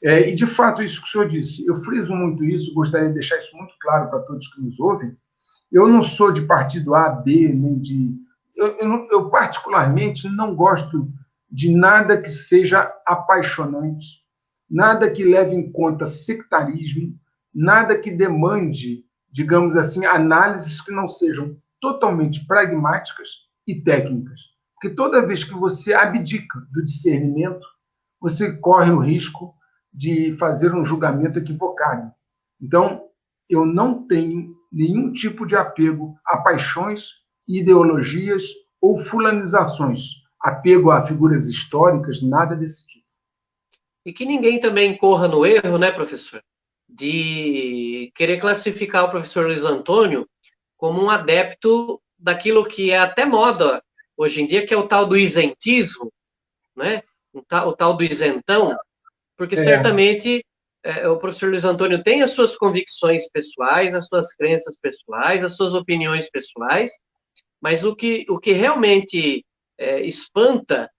E, de fato, isso que o senhor disse, eu friso muito isso, gostaria de deixar isso muito claro para todos que nos ouvem. Eu não sou de partido A, B, nem de... Eu particularmente, não gosto de nada que seja apaixonante, nada que leve em conta sectarismo, nada que demande, digamos assim, análises que não sejam totalmente pragmáticas e técnicas. Porque toda vez que você abdica do discernimento, você corre o risco de fazer um julgamento equivocado. Então, eu não tenho nenhum tipo de apego a paixões, ideologias ou fulanizações, apego a figuras históricas, nada desse tipo. E que ninguém também corra no erro, né, professor, de querer classificar o professor Luiz Antônio como um adepto daquilo que é até moda hoje em dia, que é o tal do isentismo, né? O tal do isentão, porque certamente o professor Luiz Antônio tem as suas convicções pessoais, as suas crenças pessoais, as suas opiniões pessoais, mas o que realmente espanta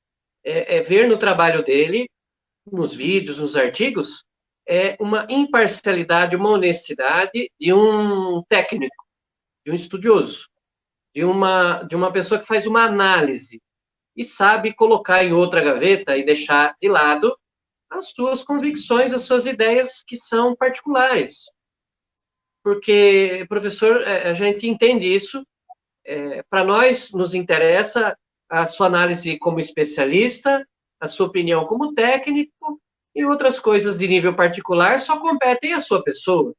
é ver no trabalho dele, nos vídeos, nos artigos, uma imparcialidade, uma honestidade de um técnico, de um estudioso, de uma pessoa que faz uma análise e sabe colocar em outra gaveta e deixar de lado as suas convicções, as suas ideias que são particulares. Porque, professor, a gente entende isso, para nós nos interessa a sua análise como especialista, a sua opinião como técnico, e outras coisas de nível particular só competem à sua pessoa.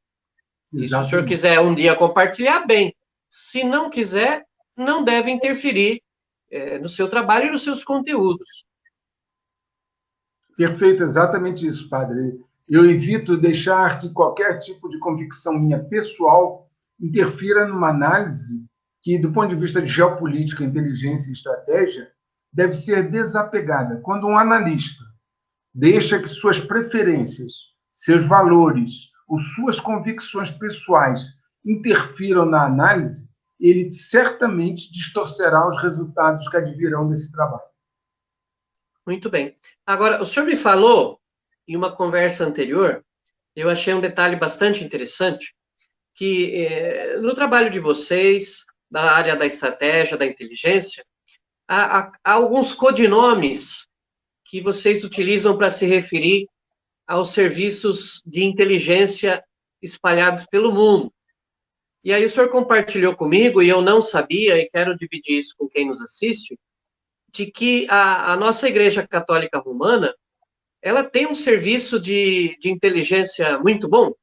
Exatamente. E se o senhor quiser um dia compartilhar, bem. Se não quiser, não deve interferir no seu trabalho e nos seus conteúdos. Perfeito, exatamente isso, padre. Eu evito deixar que qualquer tipo de convicção minha pessoal interfira numa análise que, do ponto de vista de geopolítica, inteligência e estratégia, deve ser desapegada. Quando um analista deixa que suas preferências, seus valores ou suas convicções pessoais interfiram na análise, ele certamente distorcerá os resultados que advirão desse trabalho. Muito bem. Agora, o senhor me falou, em uma conversa anterior, eu achei um detalhe bastante interessante, que no trabalho de vocês, da área da estratégia, da inteligência, há alguns codinomes que vocês utilizam para se referir aos serviços de inteligência espalhados pelo mundo. E aí o senhor compartilhou comigo, e eu não sabia, e quero dividir isso com quem nos assiste, de que a nossa Igreja Católica Romana, ela tem um serviço de inteligência muito bom.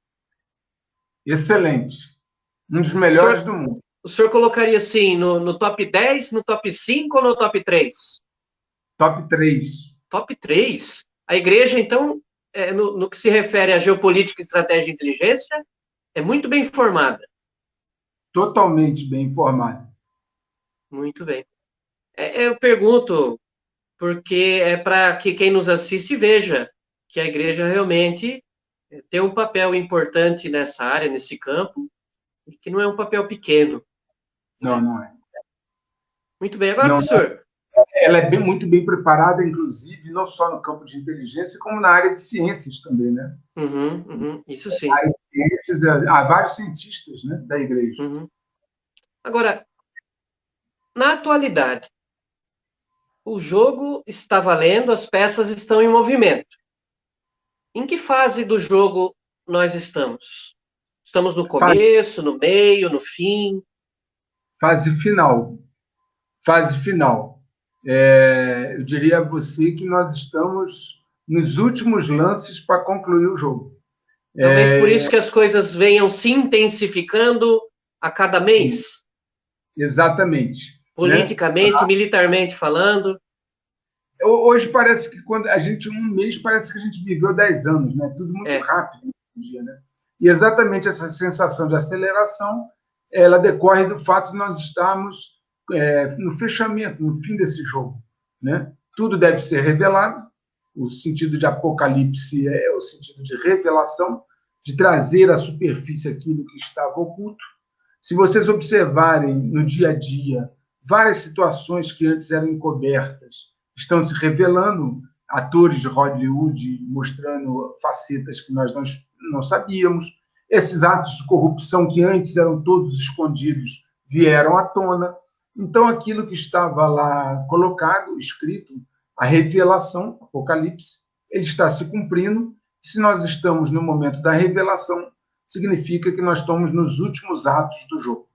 Excelente. Um dos melhores do mundo. O senhor colocaria, assim, no top 10, no top 5 ou no top 3? Top 3. Top 3? A Igreja, então, no que se refere à geopolítica, estratégia e inteligência, é muito bem informada. Totalmente bem informada. Muito bem. Eu pergunto, porque é para que quem nos assiste veja que a Igreja realmente tem um papel importante nessa área, nesse campo, e que não é um papel pequeno. Não, não é. Muito bem. Agora, professor... Ela é muito bem preparada, inclusive, não só no campo de inteligência, como na área de ciências também, né? Isso sim. Na área de ciências, há vários cientistas, né, da Igreja. Agora, na atualidade, o jogo está valendo, as peças estão em movimento. Em que fase do jogo nós estamos? Estamos no começo, no meio, no fim? Fase final. Fase final. Eu diria a você que nós estamos nos últimos lances para concluir o jogo. Talvez por isso que as coisas venham se intensificando a cada mês. Exatamente. Politicamente, né? Militarmente falando. Hoje parece que quando a gente, um mês, parece que a gente viveu 10 anos, né? Tudo muito rápido hoje em dia, né? E exatamente essa sensação de aceleração, ela decorre do fato de nós estarmos no fechamento, no fim desse jogo, né? Tudo deve ser revelado. O sentido de apocalipse é o sentido de revelação, de trazer à superfície aquilo que estava oculto. Se vocês observarem no dia a dia várias situações que antes eram encobertas, estão se revelando atores de Hollywood mostrando facetas que nós não sabíamos, esses atos de corrupção que antes eram todos escondidos vieram à tona. Então, aquilo que estava lá colocado, escrito, a revelação, Apocalipse, ele está se cumprindo. Se nós estamos no momento da revelação, significa que nós estamos nos últimos atos do jogo.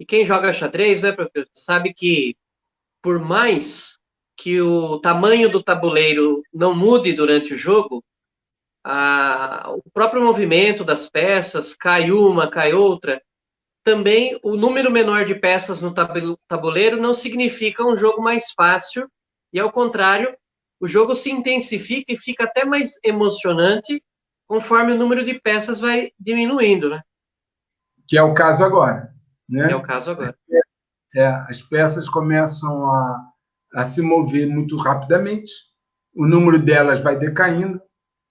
E quem joga xadrez, né, professor, sabe que por mais que o tamanho do tabuleiro não mude durante o jogo, o próprio movimento das peças, cai uma, cai outra, também o número menor de peças no tabuleiro não significa um jogo mais fácil, e ao contrário, o jogo se intensifica e fica até mais emocionante conforme o número de peças vai diminuindo, né? Que é o caso agora, né? É o caso agora. As peças começam a se mover muito rapidamente, o número delas vai decaindo,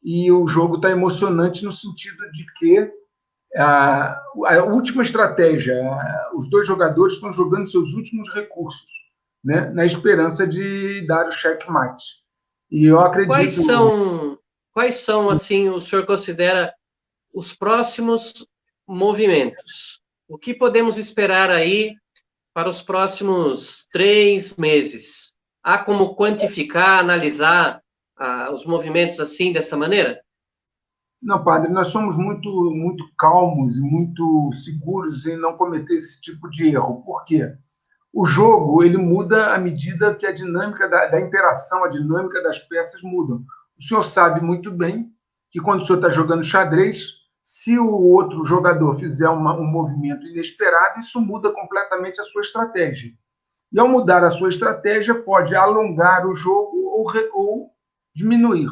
e o jogo está emocionante no sentido de que a última estratégia, os dois jogadores estão jogando seus últimos recursos, né, na esperança de dar o checkmate. E eu acredito... Quais são assim, o senhor considera os próximos movimentos? O que podemos esperar aí para os próximos 3 meses? Há como quantificar, analisar os movimentos assim, dessa maneira? Não, padre, nós somos muito calmos e muito seguros em não cometer esse tipo de erro. Por quê? O jogo ele muda à medida que a dinâmica da interação, a dinâmica das peças mudam. O senhor sabe muito bem que quando o senhor está jogando xadrez, se o outro jogador fizer um movimento inesperado, isso muda completamente a sua estratégia. E ao mudar a sua estratégia, pode alongar o jogo ou diminuir.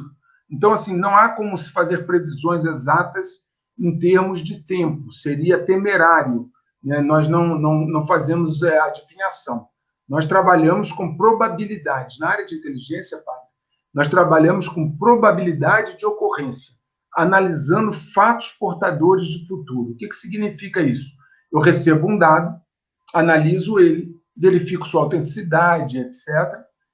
Então, assim, não há como se fazer previsões exatas em termos de tempo. Seria temerário, né? Nós não fazemos adivinhação. Nós trabalhamos com probabilidades. Na área de inteligência, padre, nós trabalhamos com probabilidade de ocorrência, analisando fatos portadores de futuro. O que significa isso? Eu recebo um dado, analiso ele, verifico sua autenticidade, etc.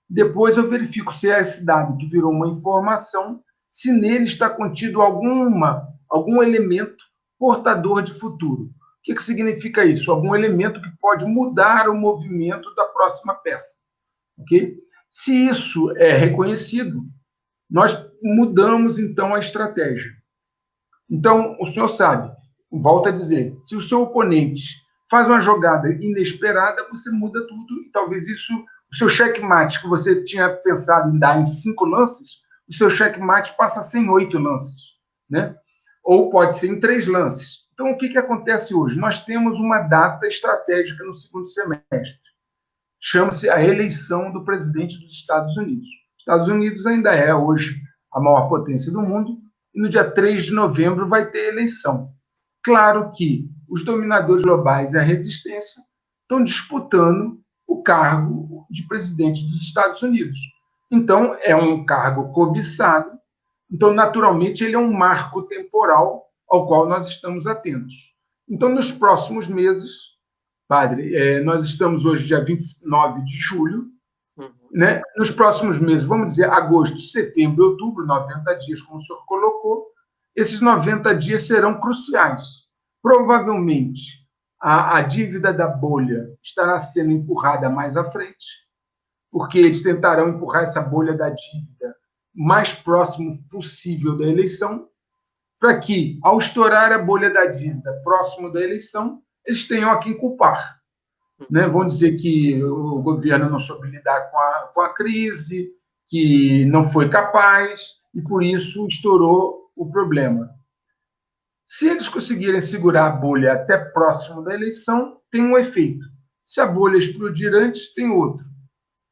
Depois eu verifico se é esse dado que virou uma informação, se nele está contido algum elemento portador de futuro. O que significa isso? Algum elemento que pode mudar o movimento da próxima peça. Okay? Se isso é reconhecido, nós mudamos, então, a estratégia. Então, o senhor sabe, volto a dizer, se o seu oponente faz uma jogada inesperada, você muda tudo, e talvez isso, o seu checkmate, que você tinha pensado em dar em 5 lances, o seu checkmate passa a ser em 8 lances, né? Ou pode ser em 3 lances. Então, o que acontece hoje? Nós temos uma data estratégica no segundo semestre. Chama-se a eleição do presidente dos Estados Unidos. Os Estados Unidos ainda é, hoje, a maior potência do mundo, e no dia 3 de novembro vai ter eleição. Claro que os dominadores globais e a resistência estão disputando o cargo de presidente dos Estados Unidos. Então, é um cargo cobiçado. Então, naturalmente, ele é um marco temporal ao qual nós estamos atentos. Então, nos próximos meses, padre, nós estamos hoje, dia 29 de julho, né? Nos próximos meses, vamos dizer, agosto, setembro e outubro, 90 dias, como o senhor colocou, esses 90 dias serão cruciais. Provavelmente, a dívida da bolha estará sendo empurrada mais à frente, porque eles tentarão empurrar essa bolha da dívida mais próximo possível da eleição, para que, ao estourar a bolha da dívida próximo da eleição, eles tenham a quem culpar. Né? Vão dizer que o governo não soube lidar com a crise, que não foi capaz, e por isso estourou o problema. Se eles conseguirem segurar a bolha até próximo da eleição, tem um efeito. Se a bolha explodir antes, tem outro.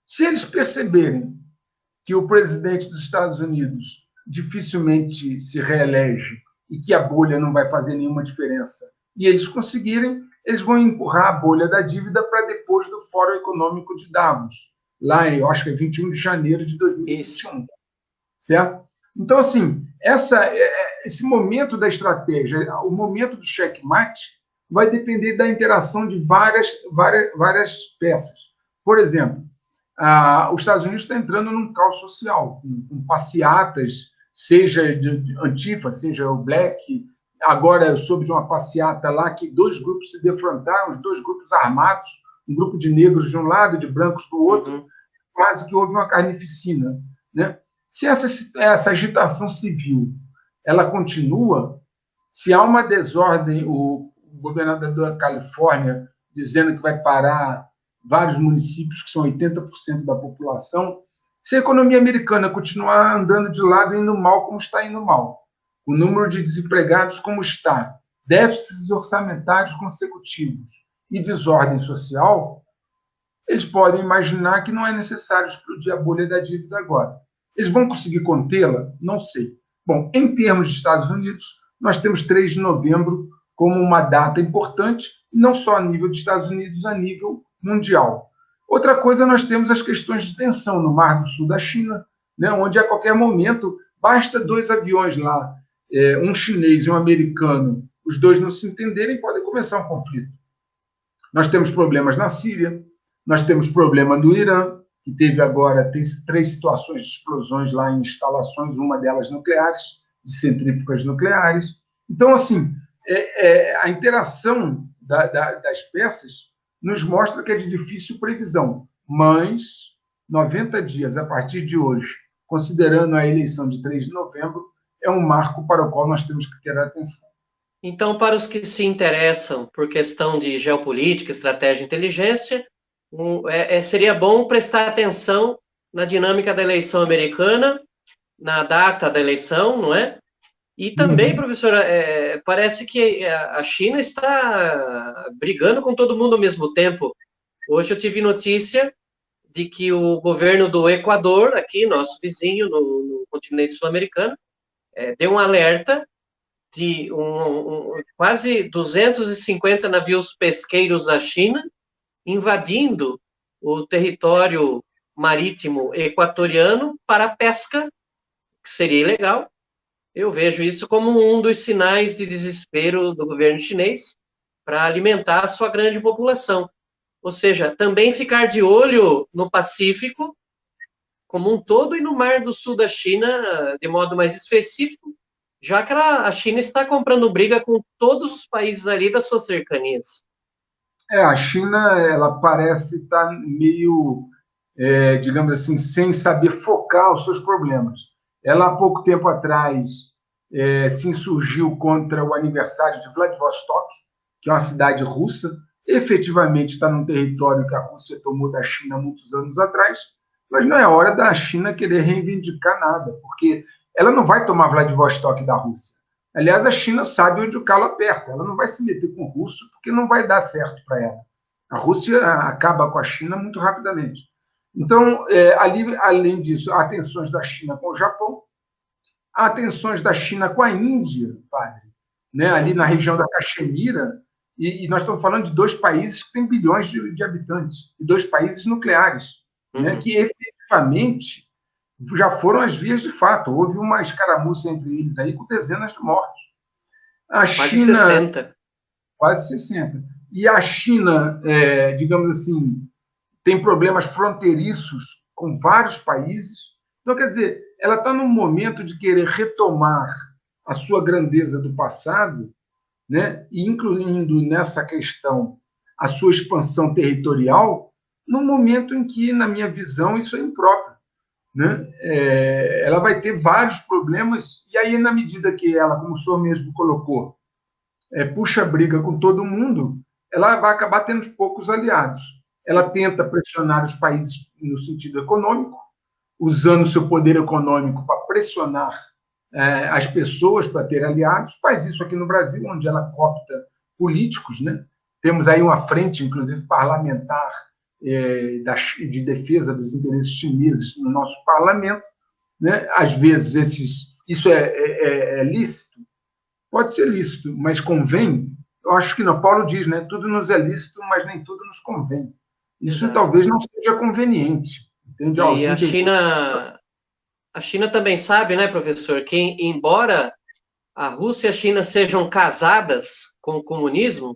Se eles perceberem que o presidente dos Estados Unidos dificilmente se reelege e que a bolha não vai fazer nenhuma diferença, e eles conseguirem, eles vão empurrar a bolha da dívida para depois do Fórum Econômico de Davos, lá, eu acho que é 21 de janeiro de 2021. Certo? Então, assim, esse momento da estratégia, o momento do checkmate, vai depender da interação de várias peças. Por exemplo, os Estados Unidos estão entrando num caos social, com passeatas, seja de Antifa, seja o Black. Agora eu soube de uma passeata lá que 2 grupos se defrontaram, os 2 grupos armados, um grupo de negros de um lado, de brancos do outro, quase que houve uma carnificina, né? Se essa agitação civil ela continua, se há uma desordem, o governador da Califórnia dizendo que vai parar vários municípios que são 80% da população, se a economia americana continuar andando de lado, indo mal como está indo mal, o número de desempregados como está, déficits orçamentários consecutivos e desordem social, eles podem imaginar que não é necessário explodir a bolha da dívida agora. Eles vão conseguir contê-la? Não sei. Bom, em termos de Estados Unidos, nós temos 3 de novembro como uma data importante, não só a nível dos Estados Unidos, a nível mundial. Outra coisa, nós temos as questões de tensão no Mar do Sul da China, né, onde a qualquer momento basta 2 aviões lá, um chinês e um americano, os 2 não se entenderem, podem começar um conflito. Nós temos problemas na Síria, nós temos problema no Irã, que teve agora 3 situações de explosões lá em instalações, uma delas nucleares, de centrífugas nucleares. Então, assim, a interação das peças nos mostra que é de difícil previsão, mas 90 dias a partir de hoje, considerando a eleição de 3 de novembro, é um marco para o qual nós temos que ter atenção. Então, para os que se interessam por questão de geopolítica, estratégia e inteligência, seria bom prestar atenção na dinâmica da eleição americana, na data da eleição, não é? E também, professora, parece que a China está brigando com todo mundo ao mesmo tempo. Hoje eu tive notícia de que o governo do Equador, aqui, nosso vizinho no continente sul-americano, deu um alerta de quase 250 navios pesqueiros da China invadindo o território marítimo equatoriano para a pesca, que seria ilegal. Eu vejo isso como um dos sinais de desespero do governo chinês para alimentar a sua grande população. Ou seja, também ficar de olho no Pacífico como um todo e no Mar do Sul da China, de modo mais específico, já que a China está comprando briga com todos os países ali das suas cercanias. A China, ela parece estar meio, digamos assim, sem saber focar os seus problemas. Ela, há pouco tempo atrás, se insurgiu contra o aniversário de Vladivostok, que é uma cidade russa, efetivamente está num território que a Rússia tomou da China muitos anos atrás, mas não é hora da China querer reivindicar nada, porque ela não vai tomar Vladivostok da Rússia. Aliás, a China sabe onde o calo aperta, ela não vai se meter com o russo, porque não vai dar certo para ela. A Rússia acaba com a China muito rapidamente. Então, ali, além disso, há tensões da China com o Japão, há tensões da China com a Índia, padre, né? Ali na região da Caxemira, e nós estamos falando de 2 países que têm bilhões de habitantes, e 2 países nucleares, né? Que efetivamente já foram as vias de fato. Houve uma escaramuça entre eles aí com dezenas de mortos. A China, quase 60. Quase 60. E a China, digamos assim, tem problemas fronteiriços com vários países. Então, quer dizer, ela está num momento de querer retomar a sua grandeza do passado, né? E incluindo nessa questão a sua expansão territorial, num momento em que, na minha visão, isso é impróprio, né? Ela vai ter vários problemas, e aí, na medida que ela, como o senhor mesmo colocou, puxa briga com todo mundo, ela vai acabar tendo poucos aliados. Ela tenta pressionar os países no sentido econômico, usando seu poder econômico para pressionar as pessoas para ter aliados. Faz isso aqui no Brasil, onde ela copta políticos, né? Temos aí uma frente, inclusive, parlamentar de defesa dos interesses chineses no nosso parlamento, né? Às vezes, isso é lícito? Pode ser lícito, mas convém? Eu acho que não. Paulo diz, né? Tudo nos é lícito, mas nem tudo nos convém. Isso talvez não seja conveniente. Entende? E a China também sabe, né, professor, que embora a Rússia e a China sejam casadas com o comunismo,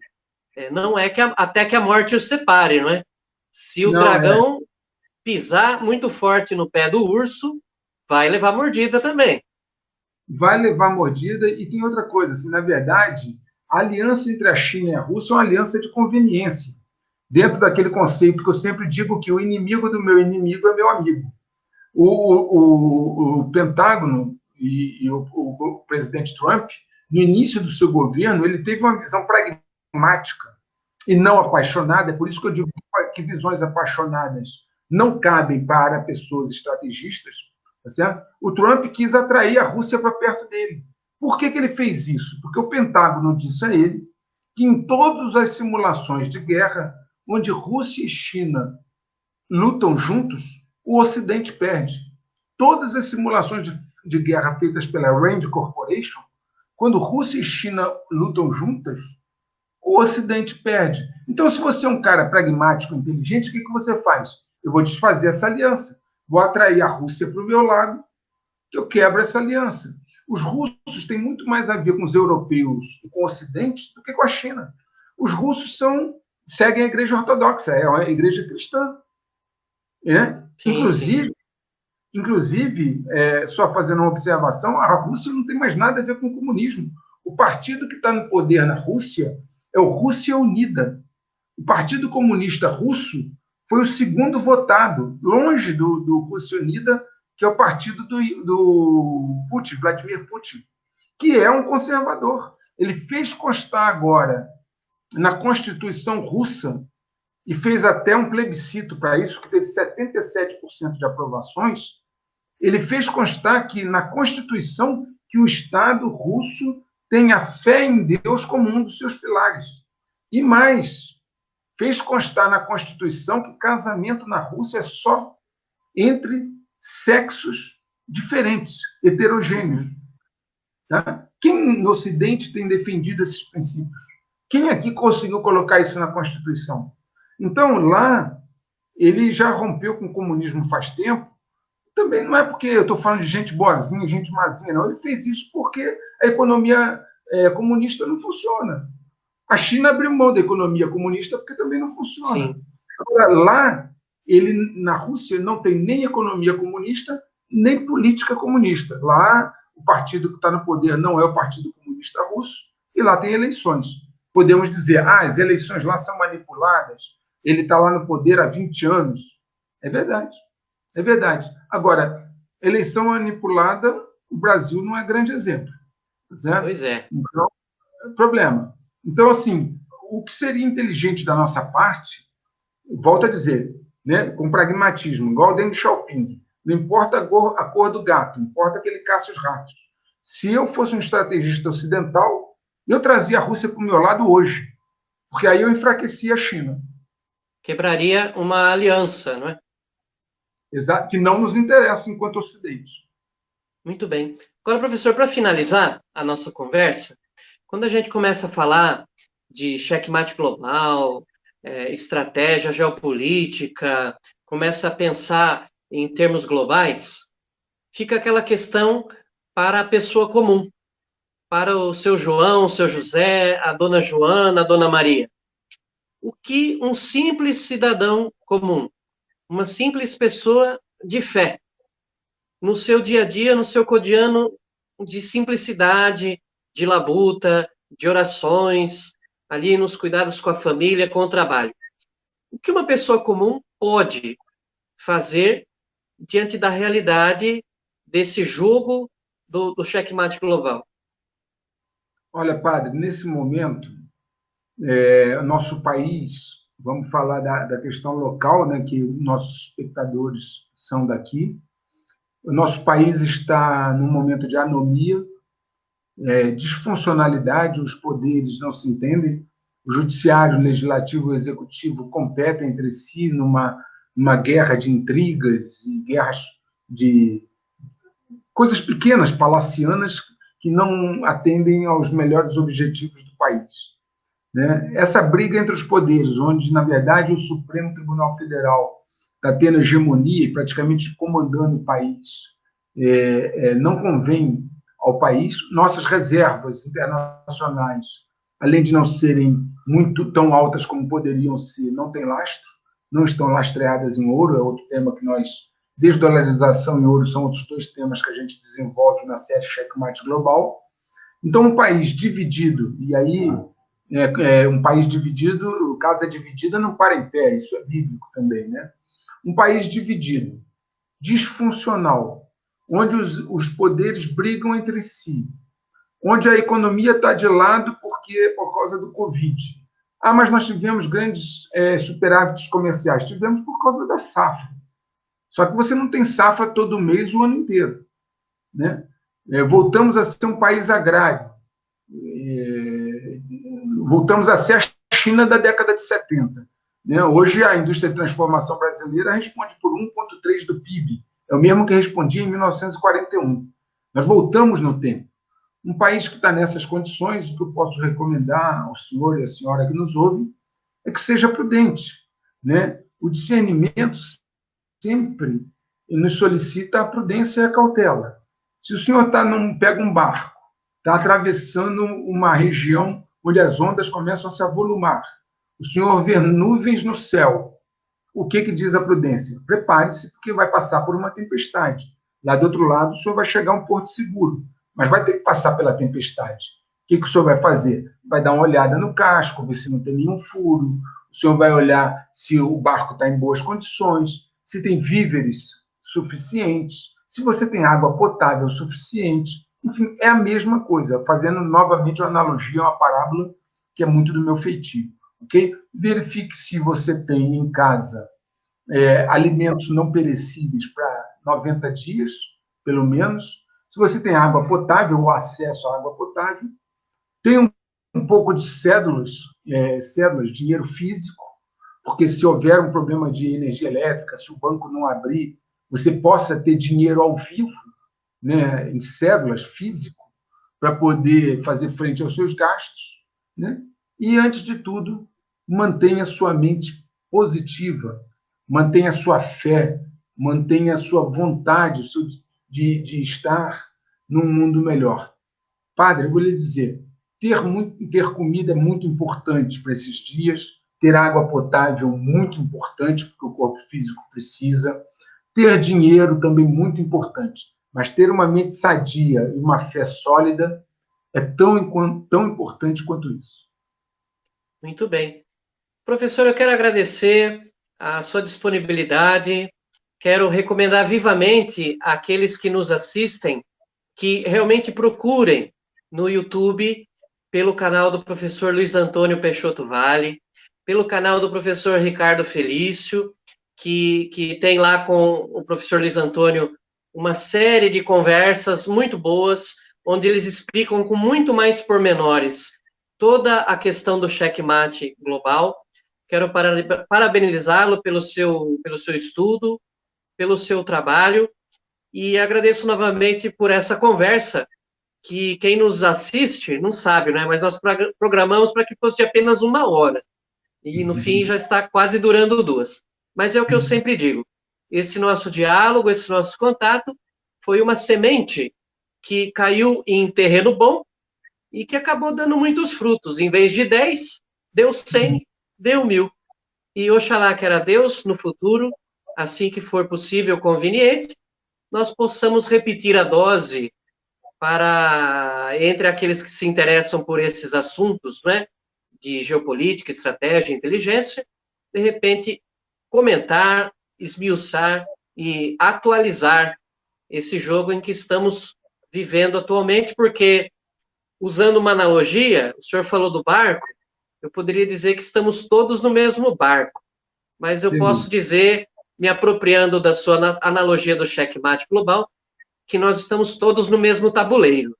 não é que até que a morte os separe, não é? Se o dragão pisar muito forte no pé do urso, vai levar mordida também. Vai levar mordida, e tem outra coisa, assim, na verdade, a aliança entre a China e a Rússia é uma aliança de conveniência, dentro daquele conceito que eu sempre digo que o inimigo do meu inimigo é meu amigo. O Pentágono e o presidente Trump, no início do seu governo, ele teve uma visão pragmática e não apaixonada, é por isso que eu digo que visões apaixonadas não cabem para pessoas estrategistas, tá certo? O Trump quis atrair a Rússia para perto dele. Por que ele fez isso? Porque o Pentágono disse a ele que em todas as simulações de guerra, onde Rússia e China lutam juntos, o Ocidente perde. Todas as simulações de guerra feitas pela Rand Corporation, quando Rússia e China lutam juntas, o Ocidente perde. Então, se você é um cara pragmático, inteligente, o que você faz? Eu vou desfazer essa aliança, vou atrair a Rússia para o meu lado, que eu quebro essa aliança. Os russos têm muito mais a ver com os europeus e com o Ocidente do que com a China. Os russos seguem a igreja ortodoxa, é uma igreja cristã. Sim. Inclusive, só fazendo uma observação, a Rússia não tem mais nada a ver com o comunismo. O partido que está no poder na Rússia é o Rússia Unida. O Partido Comunista Russo foi o segundo votado, longe do Rússia Unida, que é o partido do Putin, Vladimir Putin, que é um conservador. Ele fez constar agora na Constituição russa, e fez até um plebiscito para isso, que teve 77% de aprovações, ele fez constar que na Constituição que o Estado russo tem a fé em Deus como um dos seus pilares. E mais, fez constar na Constituição que casamento na Rússia é só entre sexos diferentes, heterogêneos. Tá? Quem no Ocidente tem defendido esses princípios? Quem aqui conseguiu colocar isso na Constituição? Então, lá, ele já rompeu com o comunismo faz tempo. Também não é porque eu estou falando de gente boazinha, gente mazinha, não. Ele fez isso porque a economia comunista não funciona. A China abriu mão da economia comunista porque também não funciona. Sim. Agora, lá, na Rússia, não tem nem economia comunista, nem política comunista. Lá, o partido que está no poder não é o Partido Comunista Russo, e lá tem eleições. Podemos dizer, as eleições lá são manipuladas, ele está lá no poder há 20 anos. É verdade. É verdade. Agora, eleição manipulada, o Brasil não é grande exemplo. Certo? Pois é. Então, problema. Então, assim, o que seria inteligente da nossa parte, volto a dizer, né, com pragmatismo, igual o Deng Xiaoping, não importa a cor do gato, importa que ele caça os ratos. Se eu fosse um estrategista ocidental, eu trazia a Rússia para o meu lado hoje, porque aí eu enfraquecia a China. Quebraria uma aliança, não é? Exato, que não nos interessa enquanto Ocidente. Muito bem. Agora, professor, para finalizar a nossa conversa, quando a gente começa a falar de checkmate global, estratégia geopolítica, começa a pensar em termos globais, fica aquela questão para a pessoa comum, para o seu João, o seu José, a dona Joana, a dona Maria. O que um simples cidadão comum, uma simples pessoa de fé, no seu dia a dia, no seu cotidiano de simplicidade, de labuta, de orações, ali nos cuidados com a família, com o trabalho. O que uma pessoa comum pode fazer diante da realidade desse jogo do checkmate global? Olha, padre, nesse momento, nosso país, vamos falar da questão local, né, que nossos espectadores são daqui, o nosso país está num momento de anomia, disfuncionalidade, os poderes não se entendem, o judiciário, o legislativo e o executivo competem entre si numa guerra de intrigas e guerras de coisas pequenas, palacianas, que não atendem aos melhores objetivos do país. Né? Essa briga entre os poderes, onde, na verdade, o Supremo Tribunal Federal está tendo hegemonia e praticamente comandando o país, não convém ao país. Nossas reservas internacionais, além de não serem muito tão altas como poderiam ser, não têm lastro. não estão lastreadas em ouro, é outro tema que nós, desdolarização e ouro são outros dois temas que a gente desenvolve na série Checkmate Global. Então, um país dividido, e aí um país dividido, casa dividida não para em pé, isso é bíblico também, né? Um país dividido, disfuncional, onde os poderes brigam entre si, onde a economia está de lado por causa do Covid. Ah, mas nós tivemos grandes superávites comerciais. Tivemos por causa da safra. Só que você não tem safra todo mês o ano inteiro, né? Voltamos a ser um país agrário. Voltamos a ser a China da década de 70. Né? Hoje, a indústria de transformação brasileira responde por 1,3% do PIB. É o mesmo que respondia em 1941. Nós voltamos no tempo. Um país que está nessas condições, o que eu posso recomendar ao senhor e à senhora que nos ouve, é que seja prudente. Né? O discernimento sempre nos solicita a prudência e a cautela. Se o senhor pega um barco, está atravessando uma região onde as ondas começam a se avolumar, o senhor vê nuvens no céu, o que diz a prudência? Prepare-se, porque vai passar por uma tempestade. Lá do outro lado, o senhor vai chegar a um porto seguro, mas vai ter que passar pela tempestade. O que o senhor vai fazer? Vai dar uma olhada no casco, ver se não tem nenhum furo, o senhor vai olhar se o barco está em boas condições, se tem víveres suficientes, se você tem água potável suficiente. Enfim, é a mesma coisa, fazendo novamente uma analogia, uma parábola, que é muito do meu feitio. Okay? Verifique se você tem em casa alimentos não perecíveis para 90 dias, pelo menos. Se você tem água potável ou acesso à água potável, tem um pouco de cédulas, dinheiro físico, porque se houver um problema de energia elétrica, se o banco não abrir, você possa ter dinheiro ao vivo, né, em cédulas, físico, para poder fazer frente aos seus gastos. Né? E, antes de tudo, mantenha sua mente positiva, mantenha sua fé, mantenha sua vontade de estar num mundo melhor. Padre, eu vou lhe dizer, ter comida é muito importante para esses dias, ter água potável muito importante, porque o corpo físico precisa, ter dinheiro também muito importante, mas ter uma mente sadia e uma fé sólida é tão importante quanto isso. Muito bem. Professor, eu quero agradecer a sua disponibilidade, quero recomendar vivamente àqueles que nos assistem que realmente procurem no YouTube pelo canal do professor Luiz Antônio Peixoto Vale, pelo canal do professor Ricardo Felício, que tem lá com o professor Luiz Antônio uma série de conversas muito boas, onde eles explicam com muito mais pormenores toda a questão do checkmate global. Quero parabenizá-lo pelo seu estudo, pelo seu trabalho, e agradeço novamente por essa conversa, que quem nos assiste não sabe, né? Mas nós programamos para que fosse apenas 1 hora, e no fim já está quase durando 2. Mas é o que eu sempre digo, esse nosso diálogo, esse nosso contato, foi uma semente que caiu em terreno bom e que acabou dando muitos frutos. Em vez de 10, deu 100, deu 1000. E oxalá que era Deus, no futuro, assim que for possível, conveniente, nós possamos repetir a dose entre aqueles que se interessam por esses assuntos, né, de geopolítica, estratégia, inteligência, de repente comentar, esmiuçar e atualizar esse jogo em que estamos vivendo atualmente, porque, usando uma analogia, o senhor falou do barco, eu poderia dizer que estamos todos no mesmo barco, mas eu posso dizer, me apropriando da sua analogia do checkmate global, que nós estamos todos no mesmo tabuleiro.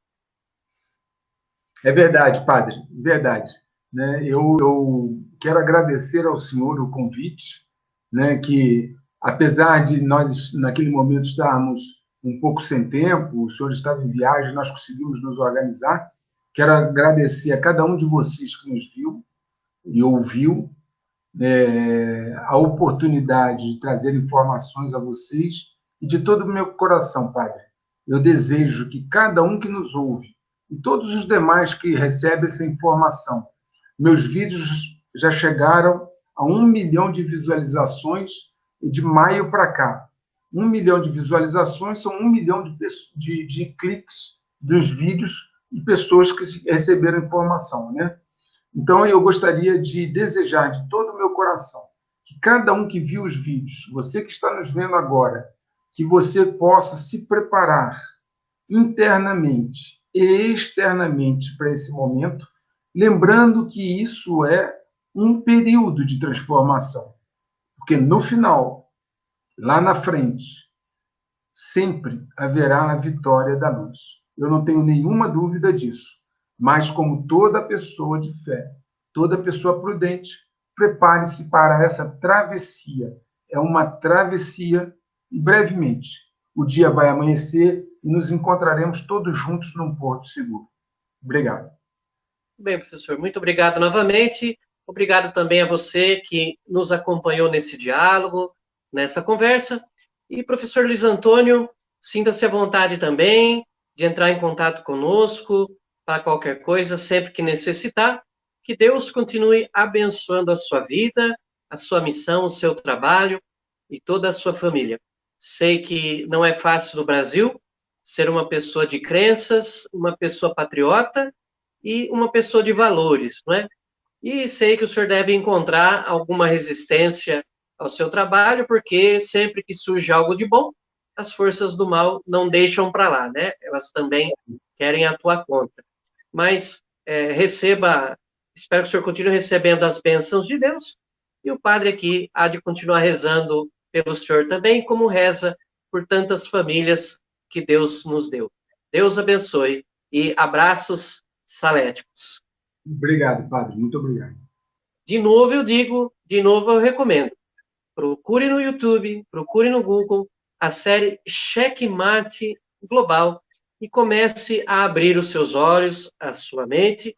É verdade, padre, verdade. Né? Eu quero agradecer ao senhor o convite, né, que, apesar de nós, naquele momento, estarmos um pouco sem tempo, o senhor estava em viagem, nós conseguimos nos organizar. Quero agradecer a cada um de vocês que nos viu e ouviu, a oportunidade de trazer informações a vocês, e de todo o meu coração, padre, eu desejo que cada um que nos ouve e todos os demais que recebem essa informação, meus vídeos já chegaram a 1 milhão de visualizações de maio para cá. 1 milhão de visualizações são 1 milhão de cliques dos vídeos e pessoas que receberam informação, né? Então, eu gostaria de desejar de todo o meu coração que cada um que viu os vídeos, você que está nos vendo agora, que você possa se preparar internamente e externamente para esse momento, lembrando que isso é um período de transformação. Porque no final, lá na frente, sempre haverá a vitória da luz. Eu não tenho nenhuma dúvida disso. Mas, como toda pessoa de fé, toda pessoa prudente, prepare-se para essa travessia. É uma travessia e, brevemente, o dia vai amanhecer e nos encontraremos todos juntos num porto seguro. Obrigado. Bem, professor, muito obrigado novamente. Obrigado também a você que nos acompanhou nesse diálogo, nessa conversa. E, professor Luiz Antônio, sinta-se à vontade também de entrar em contato conosco para qualquer coisa, sempre que necessitar. Que Deus continue abençoando a sua vida, a sua missão, o seu trabalho e toda a sua família. Sei que não é fácil no Brasil ser uma pessoa de crenças, uma pessoa patriota e uma pessoa de valores, não é? E sei que o senhor deve encontrar alguma resistência ao seu trabalho, porque sempre que surge algo de bom, as forças do mal não deixam para lá, né? Elas também querem atuar contra. Mas receba, espero que o senhor continue recebendo as bênçãos de Deus, e o padre aqui há de continuar rezando pelo senhor também, como reza por tantas famílias que Deus nos deu. Deus abençoe e abraços saléticos. Obrigado, padre. Muito obrigado. De novo eu digo, de novo eu recomendo. Procure no YouTube, procure no Google a série Checkmate Global e comece a abrir os seus olhos, a sua mente,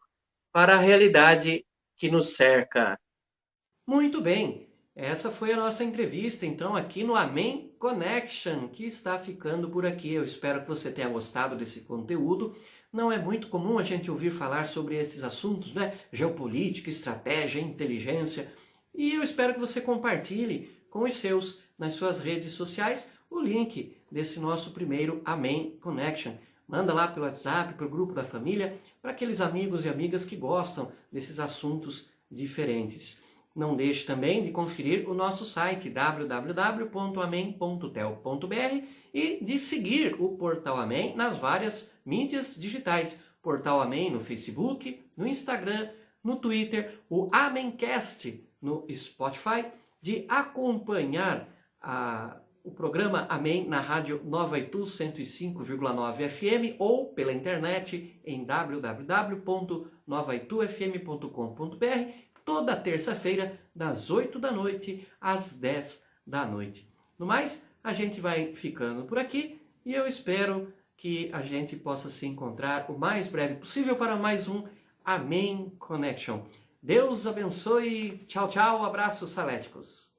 para a realidade que nos cerca. Muito bem, essa foi a nossa entrevista, então, aqui no Amém Connection, que está ficando por aqui. Eu espero que você tenha gostado desse conteúdo. Não é muito comum a gente ouvir falar sobre esses assuntos, né? Geopolítica, estratégia, inteligência. E eu espero que você compartilhe com os seus, nas suas redes sociais, o link desse nosso primeiro Amém Connection. Manda lá pelo WhatsApp, para o grupo da família, para aqueles amigos e amigas que gostam desses assuntos diferentes. Não deixe também de conferir o nosso site www.amem.tel.br e de seguir o Portal Amém nas várias mídias digitais. Portal Amém no Facebook, no Instagram, no Twitter, o Amencast no Spotify, de acompanhar o programa Amém na rádio Nova Itu 105,9 FM ou pela internet em www.novaitufm.com.br toda terça-feira das 8 da noite às 10 da noite. No mais, a gente vai ficando por aqui e eu espero que a gente possa se encontrar o mais breve possível para mais um Amém Connection. Deus abençoe. Tchau, tchau. Abraços saléticos.